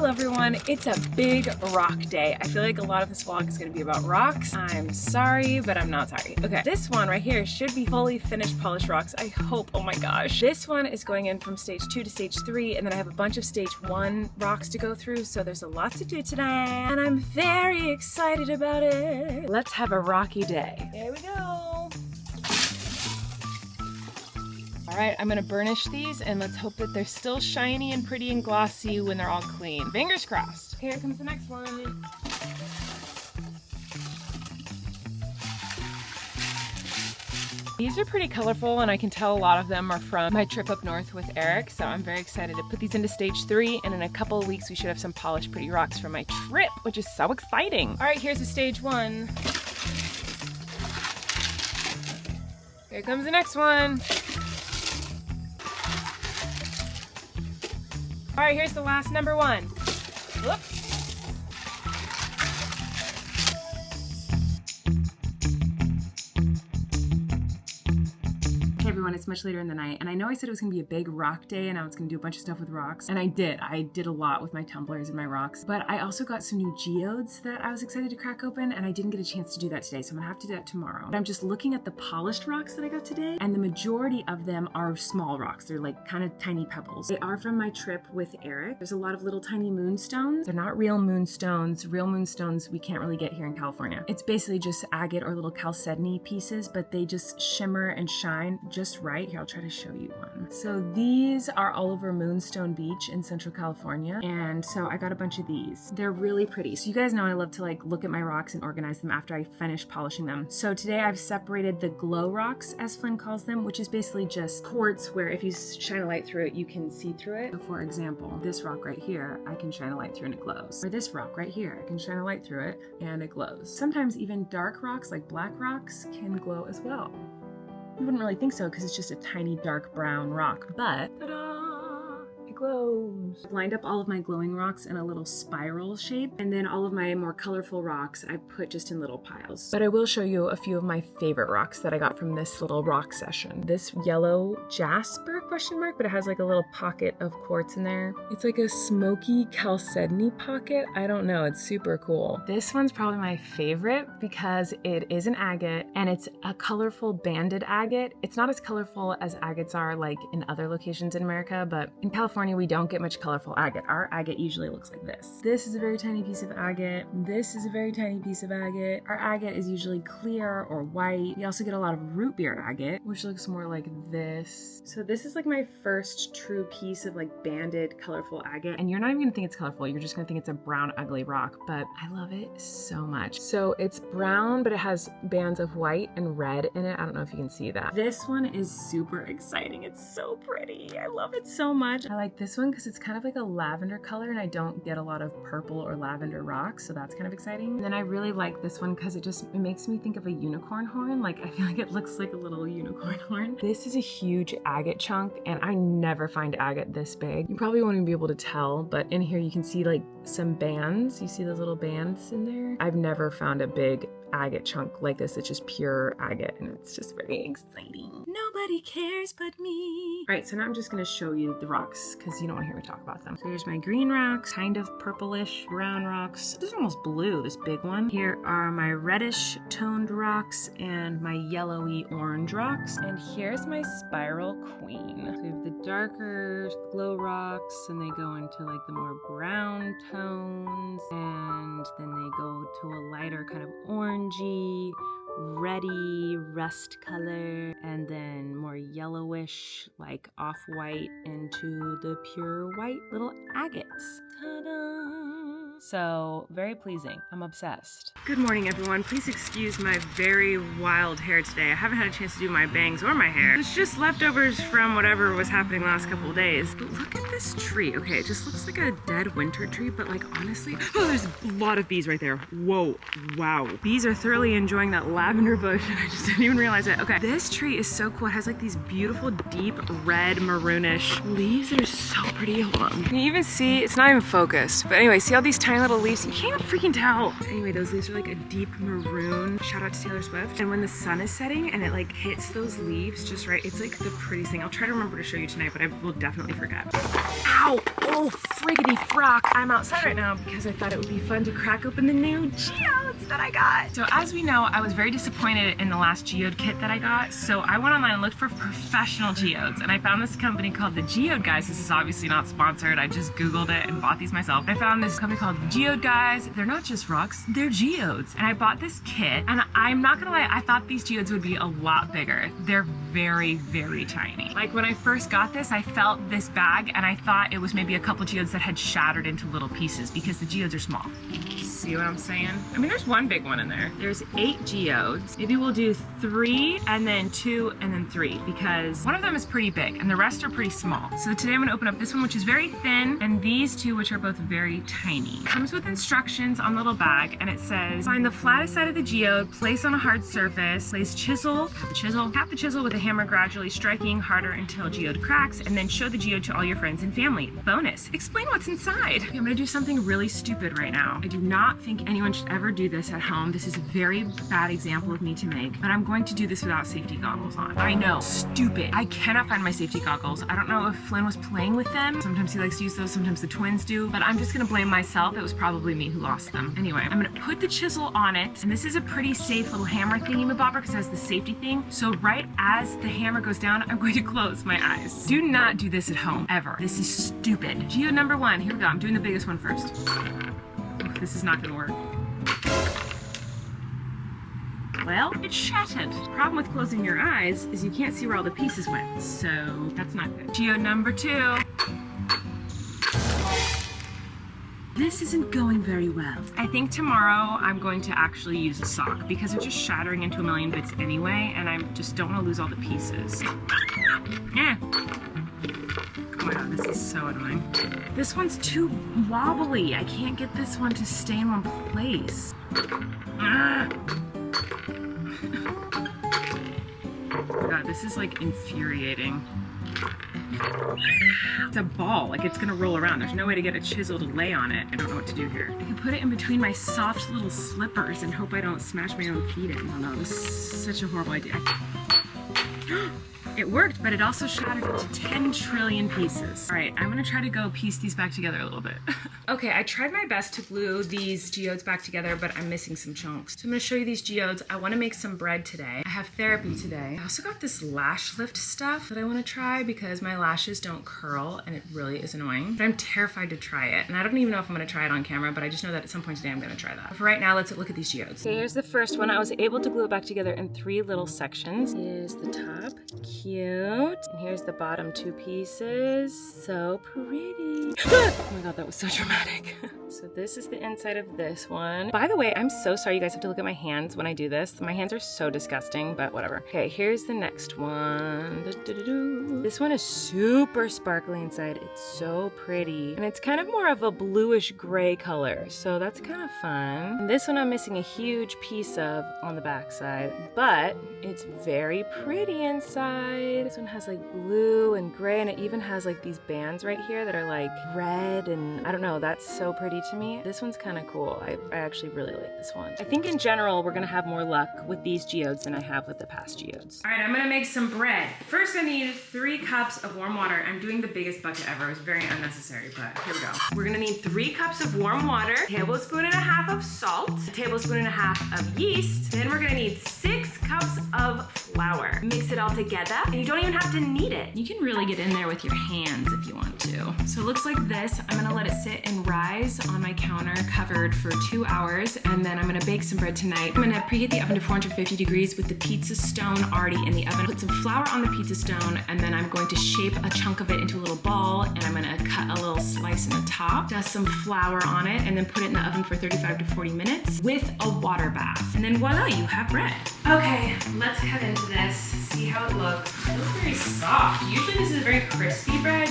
Hello everyone, it's a big rock day. I feel like a lot of this vlog is going to be about rocks. I'm sorry, but I'm not sorry. Okay, this one right here should be fully finished polished rocks. I hope, oh my gosh. This one is going in from stage 2 to stage 3, and then I have a bunch of stage 1 rocks to go through, so there's a lot to do today, and I'm very excited about it. Let's have a rocky day. Here we go. All right, I'm gonna burnish these and let's hope that they're still shiny and pretty and glossy when they're all clean. Fingers crossed. Here comes the next one. These are pretty colorful and I can tell a lot of them are from my trip up north with Eric, so I'm very excited to put these into stage 3, and in a couple of weeks we should have some polished pretty rocks from my trip, which is so exciting. All right, here's the stage 1. Here comes the next one. All right, here's the last number 1. Whoops. Hey everyone, it's much later in the night, and I know I said it was gonna be a big rock day and I was gonna do a bunch of stuff with rocks, and I did a lot with my tumblers and my rocks, but I also got some new geodes that I was excited to crack open, and I didn't get a chance to do that today, so I'm gonna have to do that tomorrow. But I'm just looking at the polished rocks that I got today, and the majority of them are small rocks. They're like kind of tiny pebbles. They are from my trip with Eric. There's a lot of little tiny moonstones. They're not real moonstones. Real moonstones we can't really get here in California. It's basically just agate or little chalcedony pieces, but they just shimmer and shine just right. Here, I'll try to show you one. So these are all over Moonstone Beach in Central California, and so I got a bunch of these. They're really pretty. So you guys know I love to like look at my rocks and organize them after I finish polishing them. So today I've separated the glow rocks, as Flynn calls them, which is basically just quartz where if you shine a light through it, you can see through it. So for example, this rock right here, I can shine a light through and it glows. Or this rock right here, I can shine a light through it and it glows. Sometimes even dark rocks like black rocks can glow as well. You wouldn't really think so because it's just a tiny dark brown rock, but ta-da! It glows. I've lined up all of my glowing rocks in a little spiral shape, and then all of my more colorful rocks I put just in little piles. But I will show you a few of my favorite rocks that I got from this little rock session. This yellow jasper question mark, but it has like a little pocket of quartz in there. It's like a smoky chalcedony pocket. I don't know, it's super cool. This one's probably my favorite because it is an agate and it's a colorful banded agate. It's not as colorful as agates are like in other locations in America, but in California we don't get much colorful agate. Our agate usually looks like this. This is a very tiny piece of agate. This is a very tiny piece of agate. Our agate is usually clear or white. We also get a lot of root beer agate, which looks more like this. So this is like my first true piece of like banded colorful agate, and you're not even gonna think it's colorful. You're just gonna think it's a brown ugly rock, but I love it so much. So it's brown, but it has bands of white and red in it. I don't know if you can see that. This one is super exciting. It's so pretty. I love it so much. I like this one because it's kind of like a lavender color, and I don't get a lot of purple or lavender rocks, so that's kind of exciting. And then I really like this one because it makes me think of a unicorn horn. Like I feel like it looks like a little unicorn horn. This is a huge agate chunk, and I never find agate this big. You probably won't even be able to tell, but in here you can see like some bands. You see those little bands in there? I've never found a big agate chunk like this. It's just pure agate, and it's just very exciting. Nobody cares but me. All right, so now I'm just gonna show you the rocks because you don't want to hear me talk about them. So here's my green rocks, kind of purplish brown rocks. This is almost blue, this big one. Here are my reddish toned rocks and my yellowy orange rocks. And here's my spiral queen. So we have the darker glow rocks, and they go into like the more brown tones, and then they go to a lighter kind of orangey, reddy rust color, and then more yellowish, like off-white, into the pure white little agates. Ta-da! So very pleasing. I'm obsessed. Good morning, everyone. Please excuse my very wild hair today. I haven't had a chance to do my bangs or my hair. It's just leftovers from whatever was happening the last couple of days. But look at this tree. Okay, it just looks like a dead winter tree, but like honestly, oh, there's a lot of bees right there. Whoa, wow. Bees are thoroughly enjoying that lavender bush, and I just didn't even realize it. Okay, this tree is so cool. It has like these beautiful deep red maroonish leaves that are so pretty. Hold on. Can you even see? It's not even focused. But anyway, see all these tiny tiny little leaves. You can't freaking tell. Anyway, those leaves are like a deep maroon. Shout out to Taylor Swift. And when the sun is setting and it like hits those leaves just right, it's like the prettiest thing. I'll try to remember to show you tonight, but I will definitely forget. Ow! Oh, friggity frock. I'm outside right now because I thought it would be fun to crack open the new geodes that I got. So as we know, I was very disappointed in the last geode kit that I got. So I went online and looked for professional geodes, and I found this company called the Geode Guys. This is obviously not sponsored. I just Googled it and bought these myself. I found this company called Geode Guys. They're not just rocks, they're geodes. And I bought this kit, and I'm not gonna lie, I thought these geodes would be a lot bigger. They're very, very tiny. Like when I first got this, I felt this bag and I thought it was maybe a couple geodes that had shattered into little pieces because the geodes are small. See what I'm saying? I mean, there's one big one in there. There's 8 geodes. Maybe we'll do 3 and then 2 and then 3 because one of them is pretty big and the rest are pretty small. So today I'm gonna open up this one, which is very thin, and these 2, which are both very tiny. It comes with instructions on the little bag, and it says, find the flattest side of the geode, place on a hard surface, place chisel, tap the chisel with a hammer, gradually striking harder until geode cracks, and then show the geode to all your friends and family. Bonus, explain what's inside. Okay, I'm gonna do something really stupid right now. I do not think anyone should ever do this at home. This is a very bad example of me to make, but I'm going to do this without safety goggles on. I know, stupid. I cannot find my safety goggles. I don't know if Flynn was playing with them. Sometimes he likes to use those, sometimes the twins do, but I'm just gonna blame myself. It was probably me who lost them. Anyway, I'm gonna put the chisel on it, and this is a pretty safe little hammer thingy-mabobber because it has the safety thing. So right as the hammer goes down, I'm going to close my eyes. Do not do this at home, ever. This is stupid. Geode number 1, here we go. I'm doing the biggest one first. Oh, this is not gonna work. Well, it shattered. The problem with closing your eyes is you can't see where all the pieces went, so that's not good. Geode number 2. This isn't going very well. I think tomorrow I'm going to actually use a sock because they're just shattering into a million bits anyway, and I just don't want to lose all the pieces. Yeah. Oh my god, this is so annoying. This one's too wobbly. I can't get this one to stay in one place. God, this is like infuriating. It's a ball, like it's gonna roll around. There's no way to get a chisel to lay on it. I don't know what to do here. I can put it in between my soft little slippers and hope I don't smash my own feet in. Oh no, this is such a horrible idea. It worked, but it also shattered into 10 trillion pieces. All right, I'm gonna try to go piece these back together a little bit. Okay, I tried my best to glue these geodes back together, but I'm missing some chunks. So I'm gonna show you these geodes. I wanna make some bread today. I have therapy today. I also got this lash lift stuff that I wanna try because my lashes don't curl and it really is annoying. But I'm terrified to try it. And I don't even know if I'm gonna try it on camera, but I just know that at some point today I'm gonna try that. But for right now, let's look at these geodes. Okay, here's the first one. I was able to glue it back together in 3 little sections. Here's the top, cute. And here's the bottom 2 pieces. So pretty. Oh my god, that was so dramatic. So this is the inside of this one. By the way, I'm so sorry you guys have to look at my hands when I do this. My hands are so disgusting, but whatever. Okay, here's the next one. This one is super sparkly inside. It's so pretty. And it's kind of more of a bluish gray color, so that's kind of fun. And this one I'm missing a huge piece of on the back side, but it's very pretty inside. This one has like blue and gray, and it even has like these bands right here that are like red, and I don't know, that's so pretty to me. This one's kind of cool. I actually really like this one. I think in general we're gonna have more luck with these geodes than I have with the past geodes. All right, I'm gonna make some bread. First I need 3 cups of warm water. I'm doing the biggest bucket ever. It was very unnecessary, but here we go. We're gonna need 3 cups of warm water, a tablespoon and a half of salt, a tablespoon and a half of yeast, then we're gonna need 6 cups of flour. Mix it all together, and you don't even have to knead it. You can really get in there with your hands if you want to. So it looks like this. I'm gonna let it sit and rise on my counter covered for 2 hours, and then I'm gonna bake some bread tonight. I'm gonna preheat the oven to 450 degrees with the pizza stone already in the oven. Put some flour on the pizza stone, and then I'm going to shape a chunk of it into a little ball, and I'm gonna cut a little slice in the top, dust some flour on it, and then put it in the oven for 35 to 40 minutes with a water bath. And then voila, you have bread. Okay, let's cut into this, see how it looks. It looks very soft. Usually this is a very crispy bread.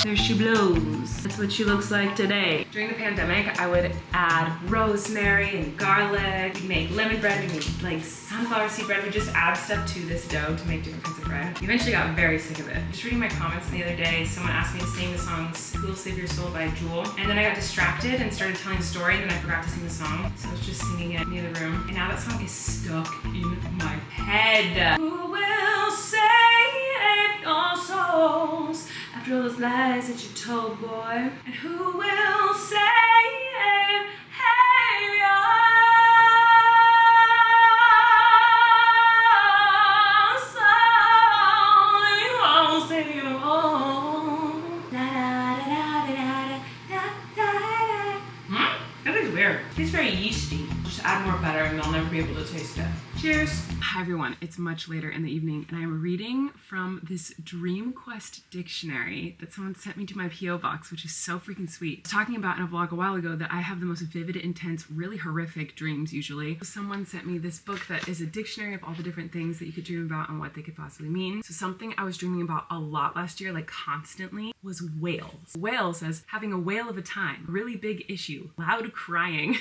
There she blows. That's what she looks like today. During the pandemic, I would add rosemary and garlic. We'd make lemon bread, we'd make like sunflower seed bread. We'd just add stuff to this dough to make different kinds of bread. Eventually got very sick of it. Just reading my comments the other day, someone asked me to sing the song Who Will Save Your Soul by Jewel. And then I got distracted and started telling a story, and then I forgot to sing the song. So I was just singing it in the other room. And now that song is stuck in my head. Who will save your souls after all those lies that you told, boy? And who will save your soul? You won't save your own. That is weird. It tastes very yeasty. Just add more butter and they'll never be able to taste it. Cheers. Hi everyone, it's much later in the evening and I'm reading from this Dream Quest dictionary that someone sent me to my P.O. box, which is so freaking sweet. I was talking about in a vlog a while ago that I have the most vivid, intense, really horrific dreams usually. Someone sent me this book that is a dictionary of all the different things that you could dream about and what they could possibly mean. So something I was dreaming about a lot last year, like constantly, was whales. Whales as having a whale of a time, really big issue, loud crying.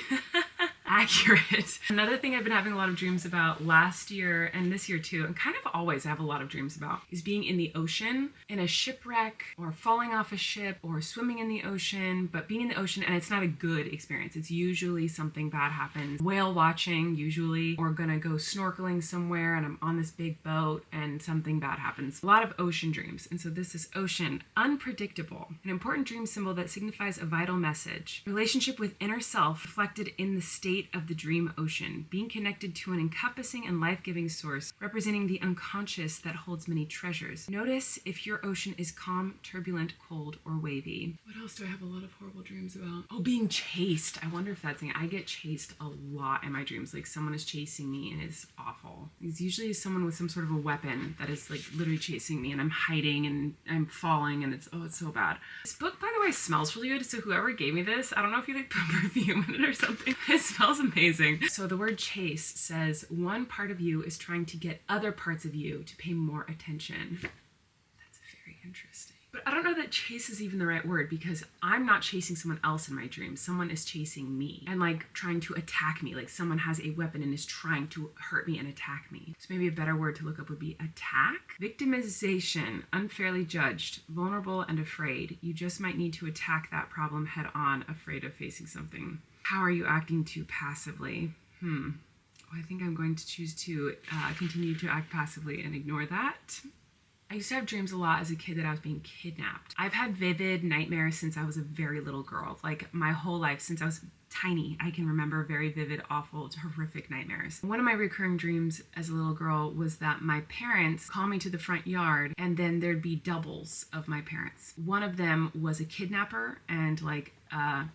Accurate. Another thing I've been having a lot of dreams about last year and this year too, and kind of always I have a lot of dreams about, is being in the ocean, in a shipwreck, or falling off a ship, or swimming in the ocean, but being in the ocean and it's not a good experience. It's usually something bad happens. Whale watching, usually, or gonna go snorkeling somewhere and I'm on this big boat and something bad happens. A lot of ocean dreams. And so this is ocean, unpredictable, an important dream symbol that signifies a vital message. Relationship with inner self reflected in the state of the dream ocean, being connected to an encompassing and life-giving source, representing the unconscious that holds many treasures. Notice if your ocean is calm, turbulent, cold, or wavy. What else do I have a lot of horrible dreams about? Oh, being chased. I wonder if that's it. I get chased a lot in my dreams. Like someone is chasing me and it's awful. It's usually someone with some sort of a weapon that is like literally chasing me and I'm hiding and I'm falling and it's so bad. This book, by the way, smells really good. So whoever gave me this, I don't know if you like put perfume in it or something. It smells amazing. So the word chase says one part of you is trying to get other parts of you to pay more attention. That's very interesting. But I don't know that chase is even the right word because I'm not chasing someone else in my dreams. Someone is chasing me and like trying to attack me. Like someone has a weapon and is trying to hurt me and attack me. So maybe a better word to look up would be attack. Victimization, unfairly judged, vulnerable and afraid. You just might need to attack that problem head on, afraid of facing something. How are you acting too passively? Oh, I think I'm going to choose to continue to act passively and ignore that. I used to have dreams a lot as a kid that I was being kidnapped. I've had vivid nightmares since I was a very little girl. Like my whole life, since I was tiny, I can remember very vivid, awful, horrific nightmares. One of my recurring dreams as a little girl was that my parents call me to the front yard and then there'd be doubles of my parents. One of them was a kidnapper and like a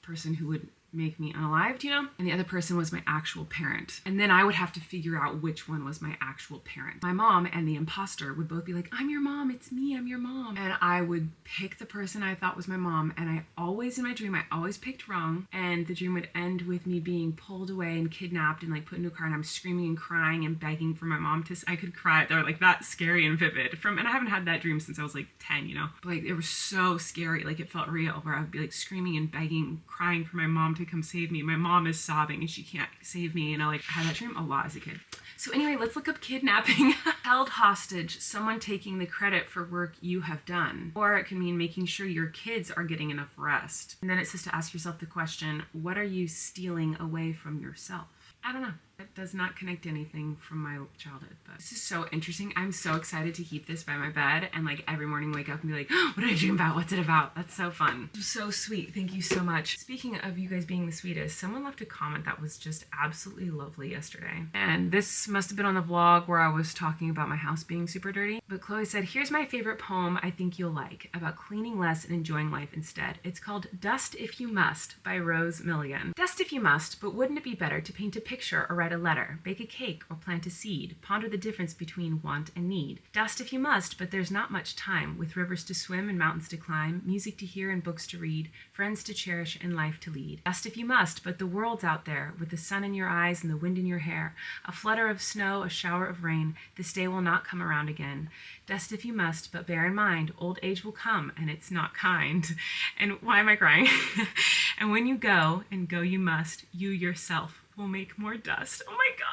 person who would make me unalived, you know? And the other person was my actual parent. And then I would have to figure out which one was my actual parent. My mom and the imposter would both be like, I'm your mom, it's me, I'm your mom. And I would pick the person I thought was my mom. And I always, in my dream, I always picked wrong. And the dream would end with me being pulled away and kidnapped and like put into a car and I'm screaming and crying and begging for my mom to, I could cry. They were like that scary and vivid and I haven't had that dream since I was like 10, you know? But like, it was so scary. Like it felt real where I would be like screaming and begging, crying for my mom to come save me. My mom is sobbing and she can't save me. And I had that dream a lot as a kid. So anyway, let's look up kidnapping. Held hostage, someone taking the credit for work you have done. Or it can mean making sure your kids are getting enough rest. And then it says to ask yourself the question, what are you stealing away from yourself? I don't know. It does not connect to anything from my childhood, but this is so interesting. I'm so excited to keep this by my bed and like every morning wake up and be like, oh, what did I dream about? What's it about? That's so fun. So sweet. Thank you so much. Speaking of you guys being the sweetest, someone left a comment that was just absolutely lovely yesterday. And this must have been on the vlog where I was talking about my house being super dirty. But Chloe said, here's my favorite poem I think you'll like about cleaning less and enjoying life instead. It's called Dust If You Must by Rose Milligan. Dust if you must, but wouldn't it be better to paint a picture or write write a letter, bake a cake, or plant a seed. Ponder the difference between want and need. Dust if you must, but there's not much time, with rivers to swim and mountains to climb, music to hear and books to read, friends to cherish and life to lead. Dust if you must, but the world's out there, with the sun in your eyes and the wind in your hair, a flutter of snow, a shower of rain. This day will not come around again. Dust if you must, but bear in mind, old age will come, and it's not kind. And why am I crying? And when you go, and go you must, you yourself will make more dust. Oh my God.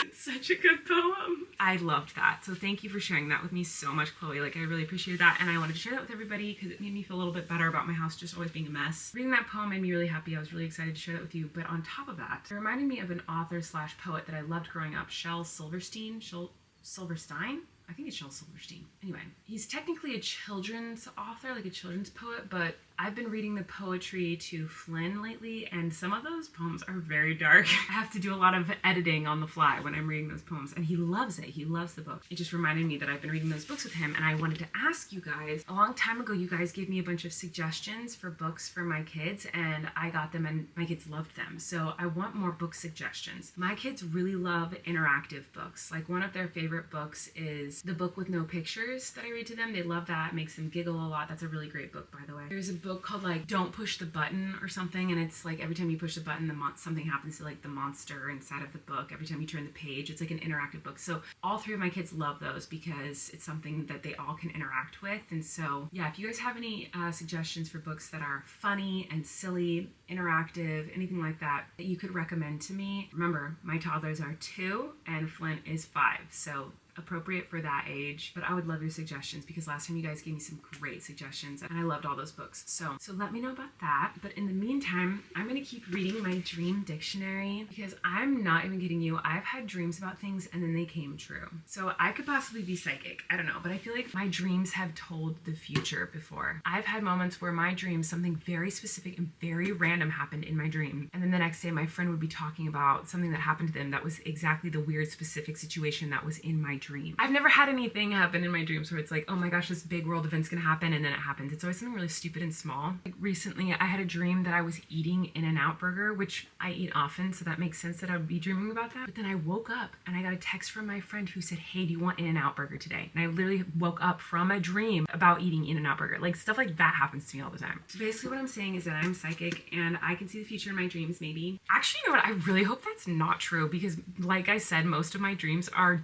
It's such a good poem. I loved that. So thank you for sharing that with me so much, Chloe. Like, I really appreciated that. And I wanted to share that with everybody because it made me feel a little bit better about my house just always being a mess. Reading that poem made me really happy. I was really excited to share that with you. But on top of that, it reminded me of an author slash poet that I loved growing up, Shel Silverstein. Silverstein? I think it's Shel Silverstein. Anyway, he's technically a children's author, like a children's poet, but I've been reading the poetry to Flynn lately, and some of those poems are very dark. I have to do a lot of editing on the fly when I'm reading those poems, and he loves it. He loves the book. It just reminded me that I've been reading those books with him, and I wanted to ask you guys, a long time ago, you guys gave me a bunch of suggestions for books for my kids, and I got them, and my kids loved them. So I want more book suggestions. My kids really love interactive books. Like, one of their favorite books is the book with no pictures that I read to them. They love that. It makes them giggle a lot. That's a really great book, by the way. There's a book called like Don't Push the Button or something, and it's like every time you push the button, something happens to like the monster inside of the book. Every time you turn the page, it's like an interactive book. So all three of my kids love those because it's something that they all can interact with. And so yeah, if you guys have any suggestions for books that are funny and silly, interactive, anything like that you could recommend to me. Remember, my toddlers are 2 and Flint is 5, so appropriate for that age. But I would love your suggestions because last time you guys gave me some great suggestions and I loved all those books. So let me know about that. But in the meantime, I'm gonna keep reading my dream dictionary because I'm not even kidding you. I've had dreams about things and then they came true. So I could possibly be psychic. I don't know, but I feel like my dreams have told the future before. I've had moments where my dreams, something very specific and very random happened in my dream. And then the next day my friend would be talking about something that happened to them that was exactly the weird specific situation that was in my dream. I've never had anything happen in my dreams where it's like, oh my gosh, this big world event's gonna happen, and then it happens. It's always something really stupid and small. Like recently, I had a dream that I was eating In-N-Out Burger, which I eat often, so that makes sense that I would be dreaming about that. But then I woke up and I got a text from my friend who said, hey, do you want In-N-Out Burger today? And I literally woke up from a dream about eating In-N-Out Burger. Like, stuff like that happens to me all the time. So basically what I'm saying is that I'm psychic and I can see the future in my dreams, maybe. Actually, you know what? I really hope that's not true because, like I said, most of my dreams are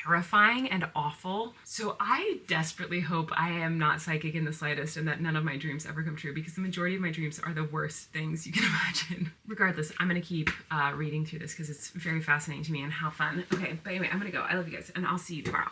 terrifying and awful. So I desperately hope I am not psychic in the slightest and that none of my dreams ever come true because the majority of my dreams are the worst things you can imagine. Regardless, I'm gonna keep reading through this because it's very fascinating to me and how fun. Okay, but anyway, I'm gonna go. I love you guys and I'll see you tomorrow.